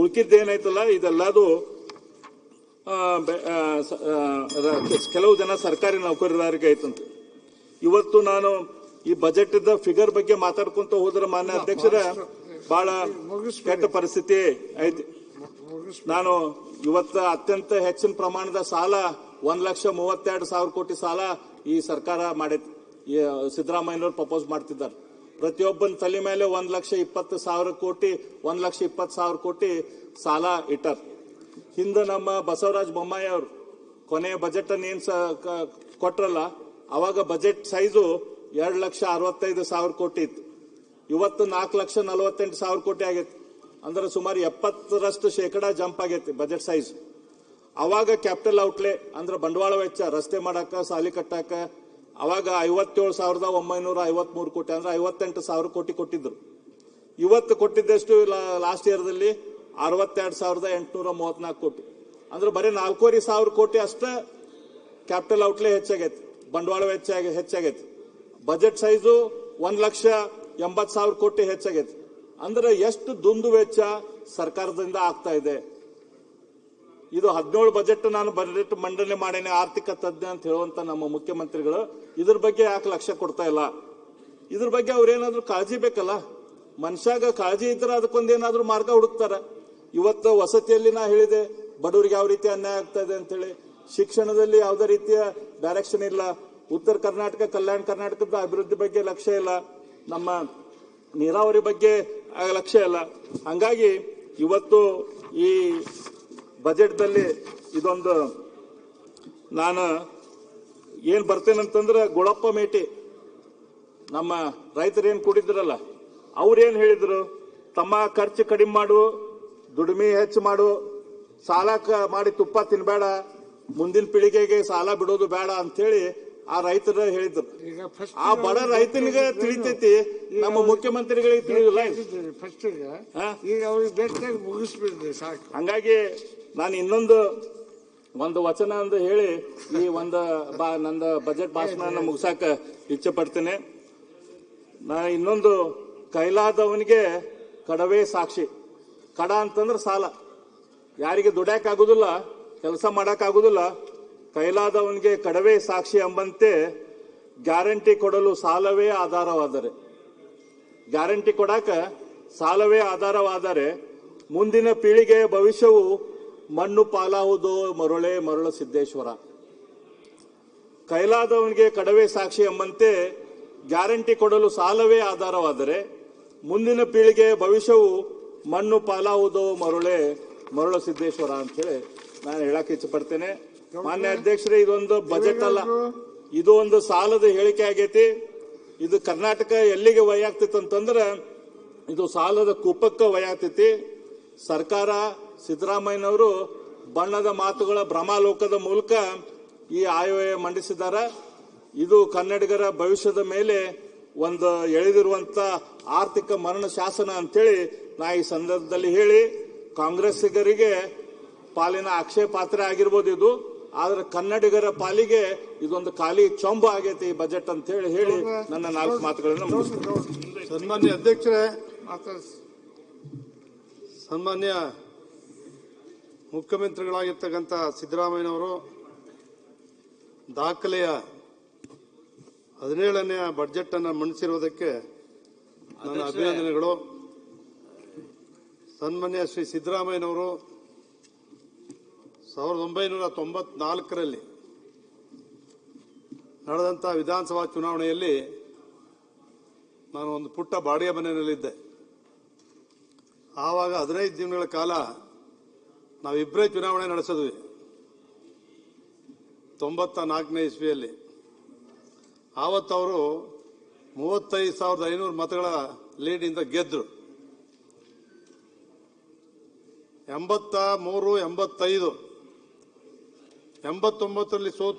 ಉಳ್ಕಿದ್ದೇನೈತಲ್ಲ ಇದೆಲ್ಲದು ಕೆಲವು ಜನ ಸರ್ಕಾರಿ ನೌಕರರಿಗೆ ಐತಂತೆ. ಇವತ್ತು ನಾನು ಈ ಬಜೆಟ್ ಫಿಗರ್ ಬಗ್ಗೆ ಮಾತಾಡ್ಕೊಂತ ಹೋದ್ರೆ ಮಾನ್ಯ ಅಧ್ಯಕ್ಷರ ಬಹಳ ಕೆಟ್ಟ ಪರಿಸ್ಥಿತಿ ಐತಿ. ನಾನು ಇವತ್ತು ಅತ್ಯಂತ ಹೆಚ್ಚಿನ ಪ್ರಮಾಣದ ಸಾಲ 1,32,000 ಕೋಟಿ ಸಾಲ ಈ ಸರ್ಕಾರ ಮಾಡೈತಿ. ಸಿದ್ದರಾಮಯ್ಯನವರು ಪ್ರಪೋಸ್ ಮಾಡ್ತಿದ್ದಾರೆ. ಪ್ರತಿಯೊಬ್ಬನ ತಲೆ ಮೇಲೆ 1,20,000 ಕೋಟಿ 1,20,000 ಕೋಟಿ ಸಾಲ ಇಟ್ಟಾರ. ಹಿಂದೆ ನಮ್ಮ ಬಸವರಾಜ ಬೊಮ್ಮಾಯಿ ಅವರು ಕೊನೆಯ ಬಜೆಟ್ ಅನ್ನು ಏನ್ ಕೊಟ್ರಲ್ಲ, ಅವಾಗ ಬಜೆಟ್ ಸೈಜು 2,65,000 ಕೋಟಿ ಇತ್ತು. ಇವತ್ತು 4,48,000 ಕೋಟಿ ಆಗೈತಿ. ಅಂದ್ರೆ ಸುಮಾರು 70% ಜಂಪ್ ಆಗೈತಿ ಬಜೆಟ್ ಸೈಜ್. ಅವಾಗ ಕ್ಯಾಪಿಟಲ್ ಔಟ್ಲೆ ಅಂದ್ರೆ ಬಂಡವಾಳ ವೆಚ್ಚ, ರಸ್ತೆ ಮಾಡಾಕ, ಸಾಲಿ ಕಟ್ಟಾಕ ಅವಾಗ 57,953 ಕೋಟಿ ಅಂದ್ರೆ 58,000 ಕೋಟಿ ಕೊಟ್ಟಿದ್ರು. ಇವತ್ತು ಕೊಟ್ಟಿದ್ದಷ್ಟು ಲಾಸ್ಟ್ ಇಯರ್ದಲ್ಲಿ 62,834 ಕೋಟಿ ಅಂದ್ರೆ ಬರೀ 4,500 ಕೋಟಿ ಅಷ್ಟ ಕ್ಯಾಪಿಟಲ್ ಔಟ್ಲೆ ಹೆಚ್ಚಾಗೈತಿ, ಬಂಡವಾಳ ವೆಚ್ಚ ಹೆಚ್ಚಾಗೈತಿ. ಬಜೆಟ್ ಸೈಜು 1,80,000 ಕೋಟಿ ಹೆಚ್ಚಾಗೈತಿ. ಅಂದ್ರೆ ಎಷ್ಟು ದುಂದು ವೆಚ್ಚ ಸರ್ಕಾರದಿಂದ ಆಗ್ತಾ ಇದೆ. ಇದು 17 ಬಜೆಟ್ ನಾನು ಬಜೆಟ್ ಮಂಡನೆ ಮಾಡೇನೆ ಆರ್ಥಿಕ ತಜ್ಞ ಅಂತ ಹೇಳುವಂತ ನಮ್ಮ ಮುಖ್ಯಮಂತ್ರಿಗಳು ಇದ್ರ ಬಗ್ಗೆ ಯಾಕೆ ಲಕ್ಷ್ಯ ಕೊಡ್ತಾ ಇಲ್ಲ? ಇದ್ರ ಬಗ್ಗೆ ಅವ್ರೇನಾದ್ರೂ ಕಾಳಜಿ ಬೇಕಲ್ಲ. ಮನುಷ್ಯಾಗ ಕಾಳಜಿ ಇದ್ರೆ ಅದಕ್ಕೊಂದೇನಾದ್ರೂ ಮಾರ್ಗ ಹುಡುಕ್ತಾರ. ಇವತ್ತು ವಸತಿಯಲ್ಲಿ ನಾ ಹೇಳಿದೆ ಬಡವರಿಗೆ ಯಾವ ರೀತಿ ಅನ್ಯಾಯ ಆಗ್ತಾ ಇದೆ ಅಂತ ಹೇಳಿ. ಶಿಕ್ಷಣದಲ್ಲಿ ಯಾವುದೇ ರೀತಿಯ ಡೈರೆಕ್ಷನ್ ಇಲ್ಲ. ಉತ್ತರ ಕರ್ನಾಟಕ, ಕಲ್ಯಾಣ ಕರ್ನಾಟಕದ ಅಭಿವೃದ್ಧಿ ಬಗ್ಗೆ ಲಕ್ಷ್ಯ ಇಲ್ಲ. ನಮ್ಮ ನೀರಾವರಿ ಬಗ್ಗೆ ಲಕ್ಷ್ಯ ಇಲ್ಲ. ಹಂಗಾಗಿ ಇವತ್ತು ಈ ಬಜೆಟ್ದಲ್ಲಿ ಇದೊಂದು ನಾನು ಏನ್ ಬರ್ತೇನಂತಂದ್ರೆ, ಗುಳಪ್ಪ ಮೇಟಿ ನಮ್ಮ ರೈತರೇನ್ ಕೂಡಿದ್ರಲ್ಲ ಅವ್ರೇನ್ ಹೇಳಿದ್ರು, ತಮ್ಮ ಖರ್ಚು ಕಡಿಮೆ ಮಾಡು, ದುಡಿಮೆ ಹೆಚ್ಚು ಮಾಡು, ಸಾಲ ಮಾಡಿ ತುಪ್ಪ ತಿನ್ಬೇಡ, ಮುಂದಿನ ಪೀಳಿಗೆಗೆ ಸಾಲ ಬಿಡೋದು ಬೇಡ ಅಂತೇಳಿ ಆ ರೈತರ ಹೇಳಿದ್ರು. ಆ ಬಡ ರೈತನಿಗೆ ತಿಳಿತೈತಿ, ನಮ್ಮ ಮುಖ್ಯಮಂತ್ರಿಗಳಿಗೆ ತಿಳಿದಿಲ್ಲ. ಹಂಗಾಗಿ ನಾನು ಇನ್ನೊಂದು ವಚನ ಅಂತ ಹೇಳಿ ಈ ನಂದ ಬಜೆಟ್ ಭಾಷಣ ಮುಗಿಸಾಕ ಇಚ್ಛೆ ಪಡ್ತೇನೆ. ನಾ ಇನ್ನೊಂದು, ಕೈಲಾದವನಿಗೆ ಕಡವೇ ಸಾಕ್ಷಿ. ಕಡ ಅಂತಂದ್ರೆ ಸಾಲ. ಯಾರಿಗೆ ದುಡ್ಯಾಕ್ ಆಗುದಿಲ್ಲ, ಕೆಲಸ ಮಾಡಕ್ ಆಗುದಿಲ್ಲ, ಕೈಲಾದವನಿಗೆ ಕಡವೇ ಸಾಕ್ಷಿ ಎಂಬಂತೆ ಗ್ಯಾರಂಟಿ ಕೊಡಲು ಸಾಲವೇ ಆಧಾರವಾದರೆ, ಗ್ಯಾರಂಟಿ ಕೊಡಾಕ ಸಾಲವೇ ಆಧಾರವಾದರೆ ಮುಂದಿನ ಪೀಳಿಗೆಯ ಭವಿಷ್ಯವು ಮಣ್ಣು ಪಾಲಾಹುದು ಮರಳ ಸಿದ್ದೇಶ್ವರ. ಕೈಲಾದವನಿಗೆ ಕಡವೇ ಸಾಕ್ಷಿ ಎಂಬಂತೆ ಗ್ಯಾರಂಟಿ ಕೊಡಲು ಸಾಲವೇ ಆಧಾರವಾದರೆ ಮುಂದಿನ ಪೀಳಿಗೆಯ ಭವಿಷ್ಯವು ಮಣ್ಣು ಪಾಲಾಹುದು ಮರಳ ಸಿದ್ದೇಶ್ವರ ಅಂತ ಹೇಳಿ ನಾನು ಹೇಳಕ್ ಇಚ್ಛೆ ಪಡ್ತೇನೆ. ಮಾನ್ಯ ಅಧ್ಯಕ್ಷರೇ, ಇದೊಂದು ಬಜೆಟ್ ಅಲ್ಲ, ಇದು ಒಂದು ಸಾಲದ ಹೇಳಿಕೆ ಆಗೈತಿ. ಇದು ಕರ್ನಾಟಕ ಎಲ್ಲಿಗೆ ವೈಯಾಗ್ತೈತಿ ಅಂತಂದ್ರೆ ಇದು ಸಾಲದ ಕೂಪಕ್ಕೆ ವೈಯಾಗ್ತೈತಿ. ಸರ್ಕಾರ ಸಿದ್ದರಾಮಯ್ಯನವರು ಬಣ್ಣದ ಮಾತುಗಳ ಭ್ರಮಾಲೋಕದ ಮೂಲಕ ಈ ಆಯವ್ಯಯ ಮಂಡಿಸಿದ್ದಾರೆ. ಇದು ಕನ್ನಡಿಗರ ಭವಿಷ್ಯದ ಮೇಲೆ ಒಂದು ಎಳೆದಿರುವಂತ ಆರ್ಥಿಕ ಮರಣ ಶಾಸನ ಅಂತೇಳಿ ನಾ ಈ ಸಂದರ್ಭದಲ್ಲಿ ಹೇಳಿ, ಕಾಂಗ್ರೆಸ್ಸಿಗರಿಗೆ ಪಾಲಿನ ಆಕ್ಷೇಪ ಪಾತ್ರ ಆಗಿರ್ಬೋದು ಇದು, ಆದ್ರೆ ಕನ್ನಡಿಗರ ಪಾಲಿಗೆ ಇದೊಂದು ಖಾಲಿ ಚೊಂಬು ಆಗೈತಿ ಈ ಬಜೆಟ್ ಅಂತ ಹೇಳಿ ನನ್ನ 4 ಮಾತುಗಳನ್ನು ಮುಗಿಸ್ತೇನೆ. ಸನ್ಮಾನ್ಯ ಅಧ್ಯಕ್ಷರೇ, ಸನ್ಮಾನ್ಯ ಮುಖ್ಯಮಂತ್ರಿಗಳಾಗಿರ್ತಕ್ಕಂಥ ಸಿದ್ದರಾಮಯ್ಯನವರು ದಾಖಲೆಯ 17ನೇ ಬಜೆಟ್ ಅನ್ನು ಮಂಡಿಸಿರುವುದಕ್ಕೆ ನನ್ನ ಅಭಿನಂದನೆಗಳು. ಸನ್ಮಾನ್ಯ ಶ್ರೀ ಸಿದ್ದರಾಮಯ್ಯನವರು 1994ರಲ್ಲಿ ನಡೆದಂಥ ವಿಧಾನಸಭಾ ಚುನಾವಣೆಯಲ್ಲಿ ನಾನು ಒಂದು ಪುಟ್ಟ ಬಾಡಿಗೆ ಮನೆಯಲ್ಲಿದ್ದೆ. ಆವಾಗ 15 ದಿನಗಳ ಕಾಲ ನಾವಿಬ್ಬರೇ ಚುನಾವಣೆ ನಡೆಸಿದ್ವಿ 94ನೇ ಇಸ್ವಿಯಲ್ಲಿ. ಆವತ್ತವರು 35,500 ಮತಗಳ ಲೀಡಿಂದ ಗೆದ್ರು. 83, 85, 89ರಲ್ಲಿ ಸೋತು